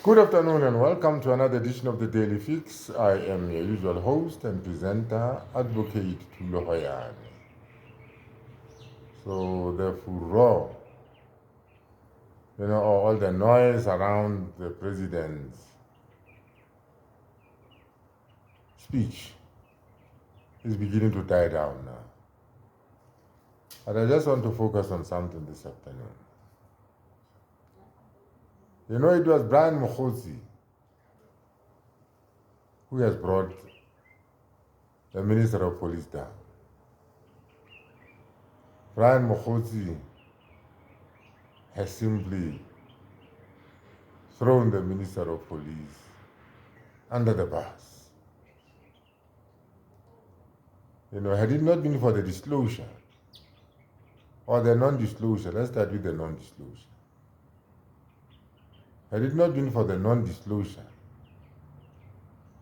Good afternoon and welcome to another edition of the Daily Fix. I am your usual host and presenter, Advocate Tulo Hoyane. So the furor, all the noise around the president's speech is beginning to die down now. But I just want to focus on something this afternoon. It was Brian Mogotsi who has brought the Minister of Police down. Brian Mogotsi has simply thrown the Minister of Police under the bus. Had it not been for the disclosure or the non-disclosure, let's start with the non-disclosure. Had it not been for the non-disclosure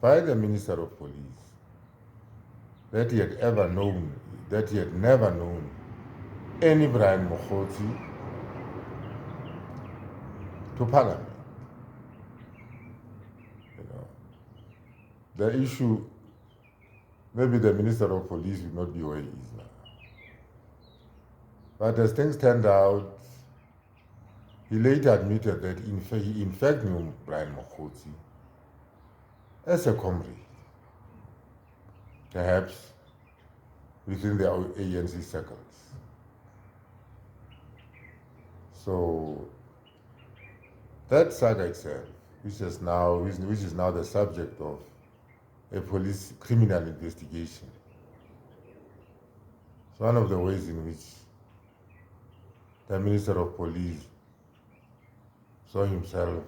by the Minister of Police that he had never known any Brian Mogotsi to Parliament. The issue, maybe the Minister of Police will not be where he is now. But as things turned out, he later admitted that he in fact knew Brian Mogotsi as a comrade, perhaps within the ANC circles. So that saga itself, which is now the subject of a police criminal investigation, is one of the ways in which the Minister of Police saw himself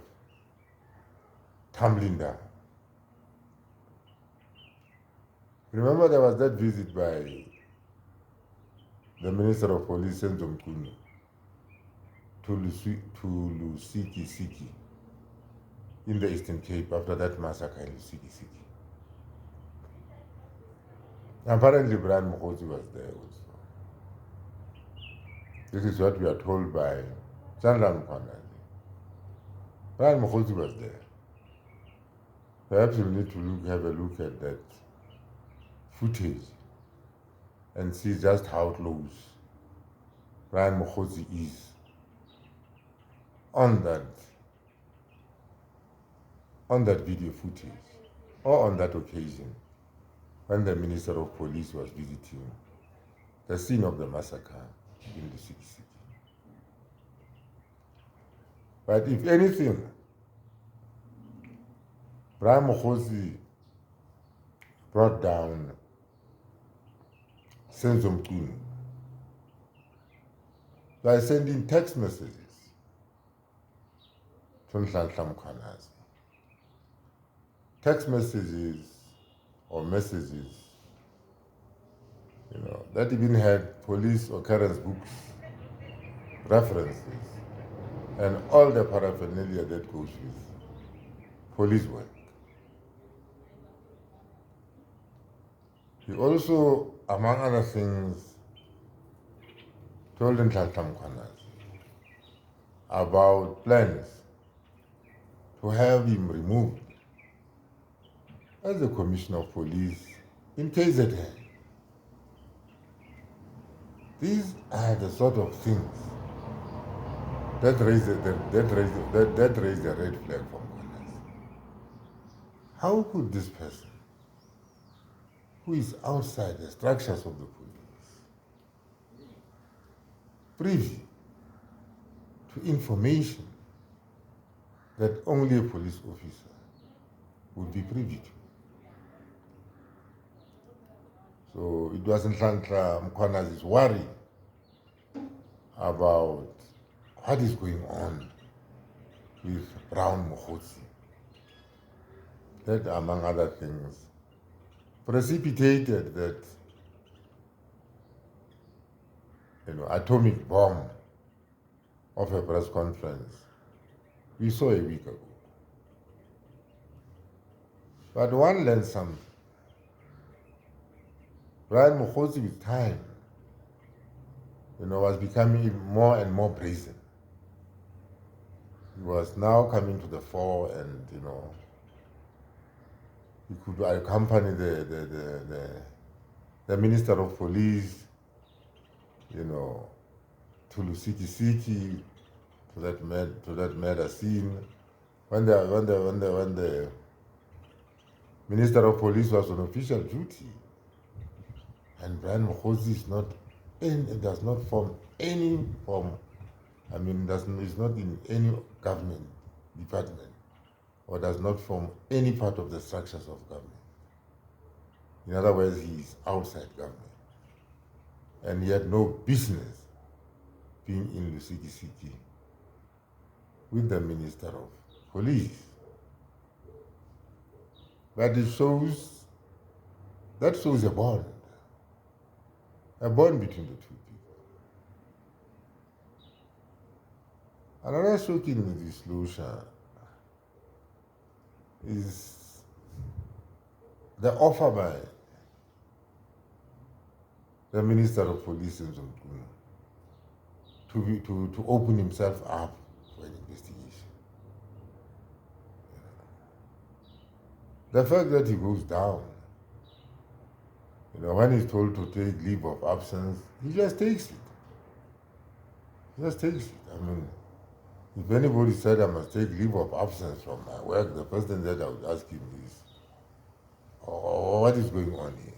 tumbling down. Remember, there was that visit by the Minister of Police, SENZO MCHUNU, to Lusiki in the Eastern Cape after that massacre in Lusiki. Apparently, Brian Mogotsi was there also. This is what we are told by Mkhwanazi. Brian Mogotsi was there. Perhaps we need to have a look at that footage and see just how close Brian Mogotsi is on that video footage or on that occasion when the Minister of Police was visiting the scene of the massacre in the city. But if anything, Brian Mogotsi brought down SENZO MCHUNU by sending text messages to Mkhwanazi. Text messages or messages, that even had police occurrence books, references, and all the paraphernalia that goes with police work. He also, among other things, told Mkhwanazi about plans to have him removed as the Commissioner of Police in KZN. These are the sort of things that raise the red flag for Mkhwanazi. How could this person, who is outside the structures of the police, privy to information that only a police officer would be privy to? So it wasn't Mkhwanazi's worry about what is going on with Brown Mogotsi that, among other things, precipitated that atomic bomb of a press conference we saw a week ago. But one learned something. Brian Mogotsi, with time, was becoming more and more brazen. was now coming to the fore, and he could accompany the Minister of Police, to Lusiki to that murder scene. When the Minister of Police was on official duty, and Brian Mogotsi does not form any form. I mean, is not in any government department, or does not form any part of the structures of government. In other words, he is outside government, and he had no business being in Lusiki with the Minister of Police. But shows a bond between the two people. Another shocking disclosure is the offer by the Minister of Police, SENZO MCHUNU, to open himself up for an investigation. The fact that he goes down, when he's told to take leave of absence, he just takes it. I mean, if anybody said I must take leave of absence from my work, the first thing that I would ask him is, what is going on here?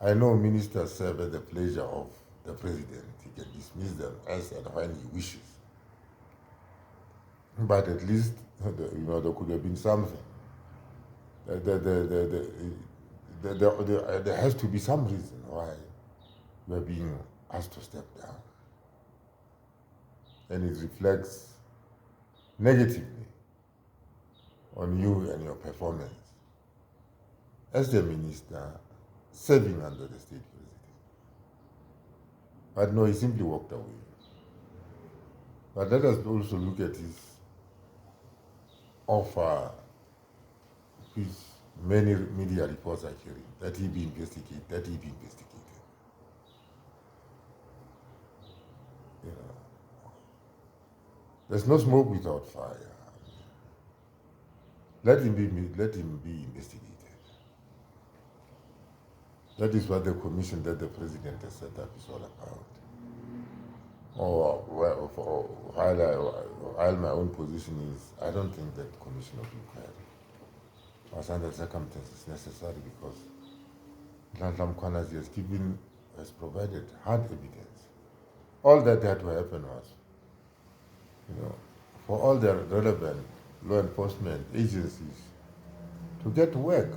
I know ministers serve at the pleasure of the president. He can dismiss them as and when he wishes. But at least, there could have been something. There has to be some reason why we're being asked to step down. And it reflects negatively on you and your performance as the minister serving under the state president. But no, he simply walked away. But let us also look at his offer, which many media reports are hearing, that he be investigated. There's no smoke without fire. Let him be investigated. That is what the commission that the president has set up is all about. While my own position is, I don't think that commission of inquiry was under circumstances necessary, because Mkhwanazi has provided hard evidence. All that had to happen was, for all the relevant law enforcement agencies to get to work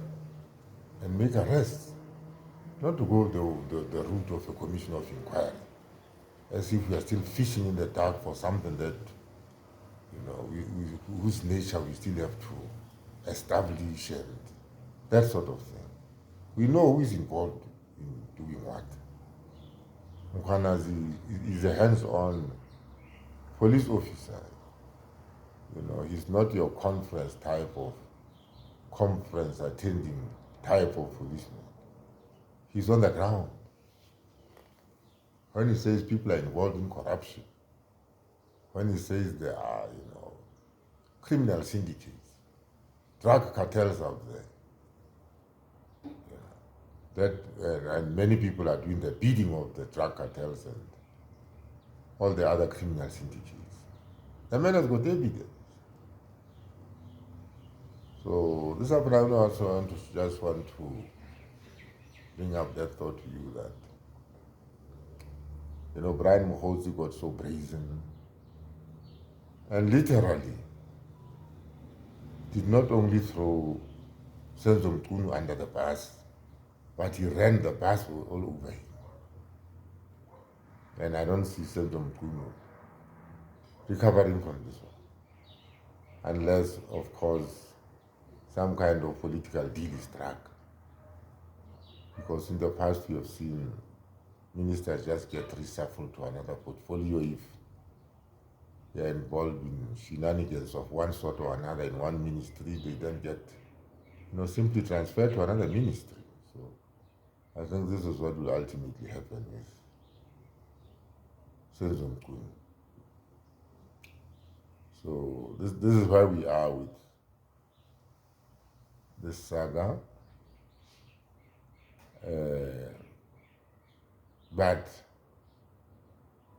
and make arrests, not to go the route of a commission of inquiry, as if we are still fishing in the dark for something that, whose nature we still have to establish, and that sort of thing. We know who is involved in doing what. Mkhwanazi is a hands-on police officer. He's not your conference attending type of policeman. He's on the ground. When he says people are involved in corruption, when he says there are, criminal syndicates, drug cartels out there, and many people are doing the bidding of the drug cartels and all the other criminal syndicates. The man has got evidence. So this afternoon I also want to bring up that thought to you that, Brian Mogotsi got so brazen and literally did not only throw SENZO MCHUNU under the bus, but he ran the bus all over him. And I don't see SENZO MCHUNU recovering from this one, unless, of course, some kind of political deal is struck. Because in the past we have seen ministers just get reshuffled to another portfolio if they are involved in shenanigans of one sort or another in one ministry. They then get, simply transferred to another ministry. So I think this is what will ultimately happen with SENZO MCHUNU. So this is where we are with this saga. But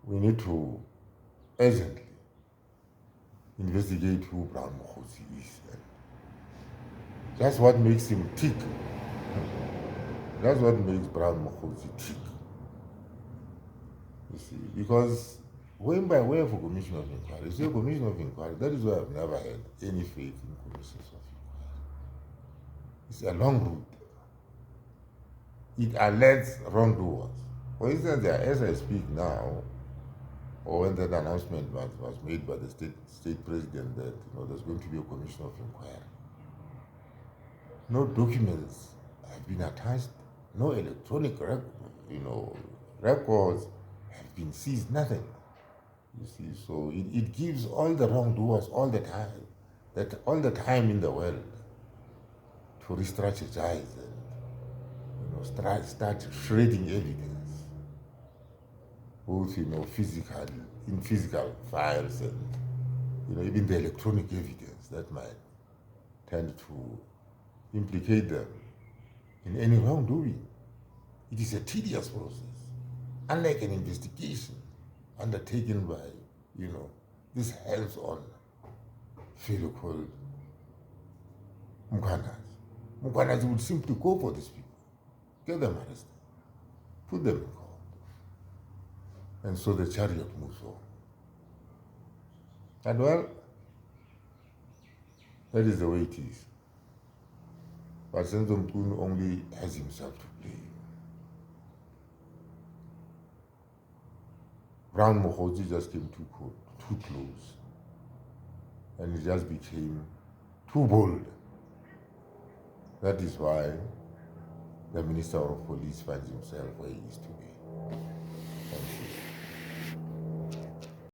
we need to urgently investigate who Brown Mogotsi is. That's what makes him tick. That's what makes Brown Mogotsi tick. You see, because when by way of a commission of inquiry, it's a commission of inquiry. That is why I've never had any faith in commissions of inquiry. It's a long route. It alerts wrongdoers. For instance, as I speak now, or when that announcement was made by the state president that there's going to be a commission of inquiry, no documents have been attached, no electronic records have been seized, nothing. You see, so it gives all the wrongdoers all the time in the world to re-strategize and start shredding evidence, both in physical files and even the electronic evidence that might tend to implicate them in any wrongdoing. It is a tedious process, unlike an investigation undertaken by this hands-on fellow called Mkhwanazi. Mkhwanazi would simply go for these people, get them arrested, put them in court, and so the chariot moves on. And well, that is the way it is. But SENZO MCHUNU only has himself to blame. Brown Mogotsi just came too close, and he just became too bold. That is why the Minister of Police finds himself where he is today.